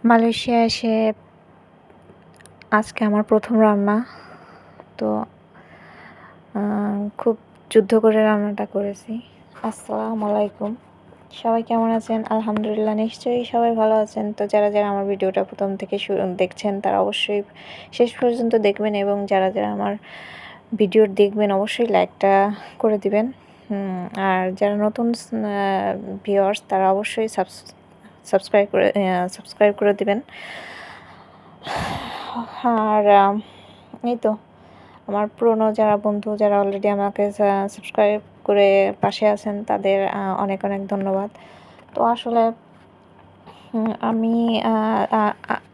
Malaysia এসে আজকে আমার প্রথম রান্না। তো খুব যুদ্ধ করে রান্নাটা করেছি। আসসালামু আলাইকুম, সবাই কেমন আছেন? আলহামদুলিল্লাহ, নিশ্চয়ই সবাই ভালো আছেন। তো যারা আমার ভিডিওটা প্রথম থেকে দেখছেন তারা অবশ্যই শেষ পর্যন্ত দেখবেন, এবং যারা আমার ভিডিও দেখবেন অবশ্যই লাইকটা করে দিবেন। আর যারা নতুন ভিউয়ার্স তারা অবশ্যই সাবস্ক্রাইব করে দিবেন। আর এই তো আমার পুরনো যারা বন্ধু, যারা অলরেডি আমাকে সাবস্ক্রাইব করে পাশে আছেন, তাদের অনেক অনেক ধন্যবাদ। তো আসলে আমি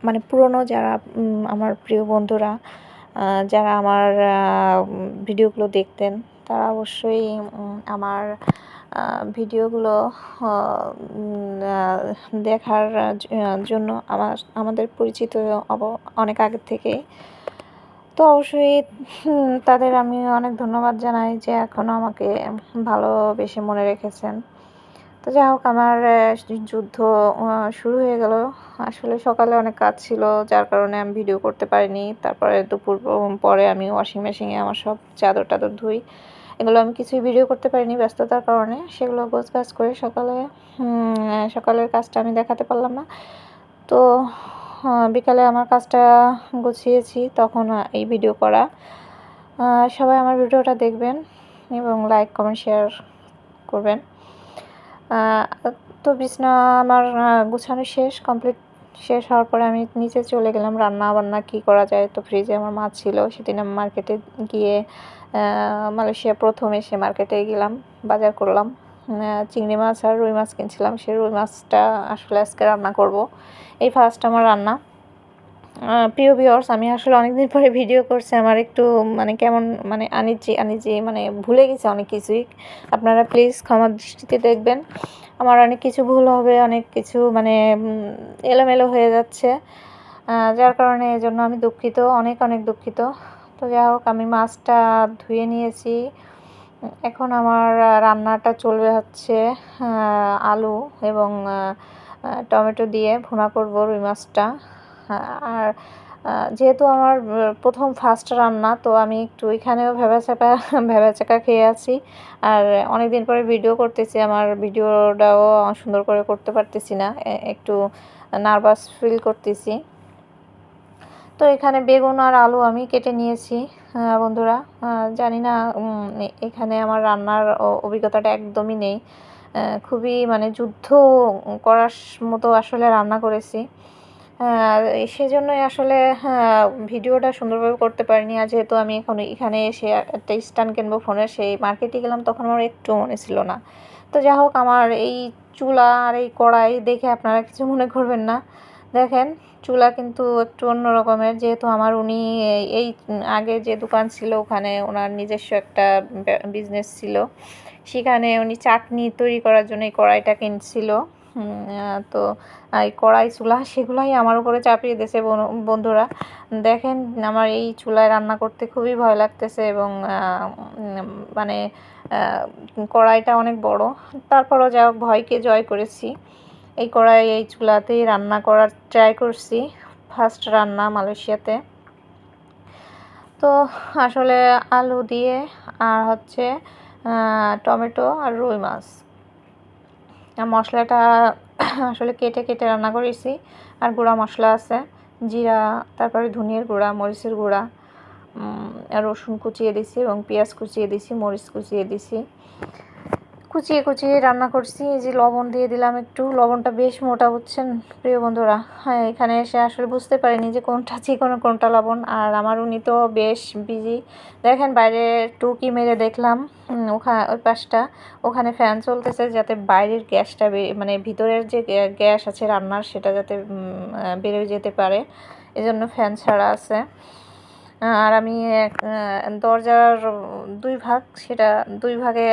মানে পুরনো যারা আমার প্রিয় বন্ধুরা, যারা আমার ভিডিওগুলো দেখতেন, তারা অবশ্যই আমার ভিডিওগুলো দেখার জন্য আমাদের পরিচিত অনেক আগের থেকেই। তো অবশ্যই তাদের আমি অনেক ধন্যবাদ জানাই যে এখনও আমাকে ভালোবেসে মনে রেখেছেন। তো যাই হোক, আমার যুদ্ধ শুরু হয়ে গেল। আসলে সকালে অনেক কাজ ছিল, যার কারণে আমি ভিডিও করতে পারিনি। তারপরে দুপুর পরে আমি ওয়াশিং মেশিনে আমার সব চাদর টাদর ধুই। এগুলো আমি কিছুই ভিডিও করতে পারিনি ব্যস্ততার কারণে। সেগুলো গোছগাছ করে সকালের কাজটা আমি দেখাতে পারলাম না। তো বিকালে আমার কাজটা গুছিয়েছি, তখন এই ভিডিও করা। সবাই আমার ভিডিওটা দেখবেন এবং লাইক কমেন্ট শেয়ার করবেন। তো বিছানা আমার গুছানো কমপ্লিট শেষ হওয়ার পরে আমি নিচে চলে গেলাম রান্না বান্না কী করা যায়। তো ফ্রিজে আমার মাছ ছিল, সেদিন আমি মার্কেটে গিয়ে মালয়েশিয়া প্রথম এসে মার্কেটে গেলাম, বাজার করলাম। চিংড়ি মাছ আর রুই মাছ কিনছিলাম। সেই রুই মাছটা আসলে আজকে রান্না করব। এই ফার্স্ট আমার রান্না। প্রিয় ভিউয়ার্স, আমি আসলে অনেকদিন পরে ভিডিও করছি। আমার একটু মানে কেমন মানে আনিজি মানে ভুলে গেছি অনেক কিছুই। আপনারা প্লিজ ক্ষমার দৃষ্টিতে দেখবেন। আমার অনেক কিছু ভুল হবে, অনেক কিছু মানে এলোমেলো হয়ে যাচ্ছে, যার কারণে এজন্য আমি দুঃখিত, অনেক অনেক দুঃখিত। তো যাই হোক, আমি মাছটা ধুয়ে নিয়েছি। এখন আমার রান্নাটা চলবে হচ্ছে আলু এবং টমেটো দিয়ে ভুনা করব রুই মাছটা। আর যেহেতু আমার প্রথম ফার্স্ট রান্না, তো আমি একটু এখানেও ভ্যাবাচ্যাকা খেয়ে আছি। আর অনেক দিন পরে ভিডিও করতেছি, আমার ভিডিওটাও সুন্দর করে করতে পারতেছি না, একটু নার্ভাস ফিল করতেছি। তো এখানে বেগুন আর আলু আমি কেটে নিয়েছি। বন্ধুরা, জানি না, এখানে আমার রান্নার অভিজ্ঞতাটা একদমই নেই। খুবই মানে যুদ্ধ করার মতো আসলে রান্না করেছি। সেজন্যই আসলে ভিডিওটা সুন্দরভাবে করতে পারিনি। আর যেহেতু আমি এখন এখানে এসে একটা স্ট্যান্ড কিনবো ফোনের, সেই মার্কেটে গেলাম, তখন আমার একটু মনে ছিল না। তো যাই হোক, আমার এই চুলা আর এই কড়াই দেখে আপনারা কিছু মনে করবেন না। দেখেন, চুলা কিন্তু একটু অন্য রকমের। যেহেতু আমার উনি এই আগে যে দোকান ছিল, ওখানে ওনার নিজস্ব একটা বিজনেস ছিল, সেখানে উনি চাটনি তৈরি করার জন্য এই কড়াইটা কিনছিল। তো এই কড়াই চুলা সেগুলাই আমার উপরে চাপিয়ে দিয়েছে। বন্ধুরা দেখেন, আমার এই চুলায় রান্না করতে খুবই ভয় লাগতেছে, এবং মানে কড়াইটা অনেক বড়। তারপরও যা হোক, ভয়কে জয় করেছি। এই কড়াই এই চুলাতেই রান্না করার ট্রাই করছি, ফার্স্ট রান্না মালয়েশিয়াতে। তো আসলে আলু দিয়ে আর হচ্ছে টমেটো আর রুই মাছ, মশলাটা আসলে কেটে কেটে রান্না করেছি। আর গুঁড়া মশলা আছে, জিরা, তারপরে ধনিয়ার গুঁড়া, মরিচের গুঁড়া, রসুন কুচিয়ে দিছি এবং পেঁয়াজ কুচিয়ে দিছি, মরিচ কুচিয়ে দিছি, কুচিয়ে কুচিয়ে রান্না করছি। এই যে লবণ দিয়ে দিলাম একটু, লবণটা বেশ মোটা, বুঝছেন প্রিয় বন্ধুরা। হ্যাঁ, এখানে এসে আসলে বুঝতে পারিনি যে কোনটা চিকন কোনটা লবণ। আর আমার উনি তো বেশ বিজি। দেখেন, বাইরে টুকি মেরে দেখলাম ওই পাশটা, ওখানে ফ্যান চলতেছে, যাতে বাইরের গ্যাসটা মানে ভিতরের যে গ্যাস আছে রান্নার, সেটা যাতে বেরোয় যেতে পারে, এজন্য ফ্যান ছাড়া আছে। আর আমি দরজার দুই ভাগ, সেটা দুই ভাগে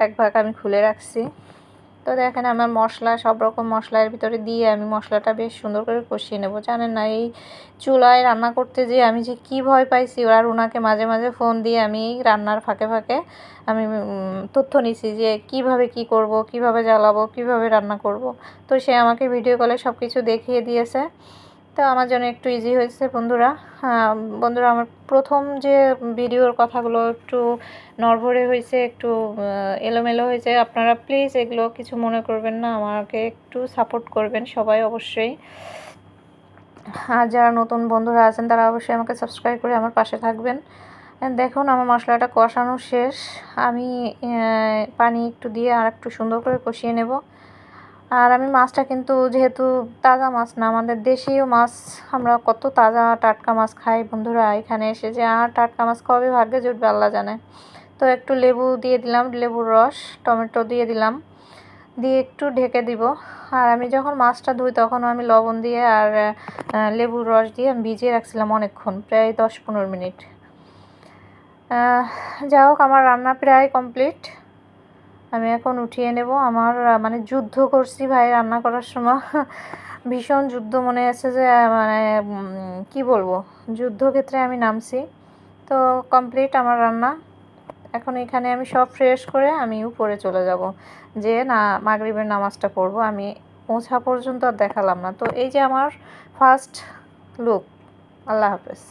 এক ভাগ আমি খুলে রাখছি। তো দেখেন, আমার মশলা, সব রকম মশলার ভিতরে দিয়ে আমি মশলাটা বেশ সুন্দর করে কষিয়ে নেব। জানেন না, এই চুলায় রান্না করতে যে আমি যে কী ভয় পাইছি। আর ওনাকে মাঝে মাঝে ফোন দিয়ে আমি রান্নার ফাঁকে ফাঁকে আমি তথ্য নিছি যে কিভাবে কি করব, কিভাবে জ্বালাবো, কিভাবে রান্না করব। তো সে আমাকে ভিডিও কলে সব কিছু দেখিয়ে দিয়েছে। তো আমার জন্য একটু ইজি হয়েছে বন্ধুরা। বন্ধুরা, আমার প্রথম যে ভিডিওর কথাগুলো একটু নড়বড়ে হয়েছে, একটু এলোমেলো হয়েছে। আপনারা প্লিজ এগুলো কিছু মনে করবেন না, আমাকে একটু সাপোর্ট করবেন সবাই অবশ্যই। আর যারা নতুন বন্ধুরা আছেন তারা অবশ্যই আমাকে সাবস্ক্রাইব করে আমার পাশে থাকবেন। দেখুন আমার মশলাটা কষানো শেষ। আমি পানি একটু দিয়ে আর একটু সুন্দর করে কষিয়ে নেব। আর আমি মাছটা কিন্তু যেহেতু তাজা মাছ না, আমাদের দেশীয় মাছ, আমরা কত তাজা টাটকা মাছ খাই বন্ধুরা। এখানে এসে যে আর টাটকা মাছ কবে ভাগ্যে জুটবে আল্লাহ জানে। তো একটু লেবু দিয়ে দিলাম, লেবুর রস, টমেটো দিয়ে দিলাম, দিয়ে একটু ঢেকে দিব। আর আমি যখন মাছটা ধুই তখন আমি লবণ দিয়ে আর লেবুর রস দিয়ে আমি ভিজিয়ে রাখছিলাম অনেকক্ষণ, প্রায় 10-15 মিনিট। যাই হোক, আমার রান্না প্রায় কমপ্লিট। আমি এখন উঠিয়ে নেব। আমার মানে যুদ্ধ করছি ভাই রান্না করার সময়, ভীষণ যুদ্ধ মনে আছে যে, মানে কি বলবো, যুদ্ধক্ষেত্রে আমি নামছি। তো কমপ্লিট আমার রান্না। এখন এখানে আমি সব ফ্রেশ করে আমি উপরে চলে যাব, যে না মাগরিবের নামাজটা পড়বো। আমি পৌঁছা পর্যন্ত আর দেখালাম না। তো এই যে আমার ফার্স্ট লুক। আল্লাহ হাফেজ।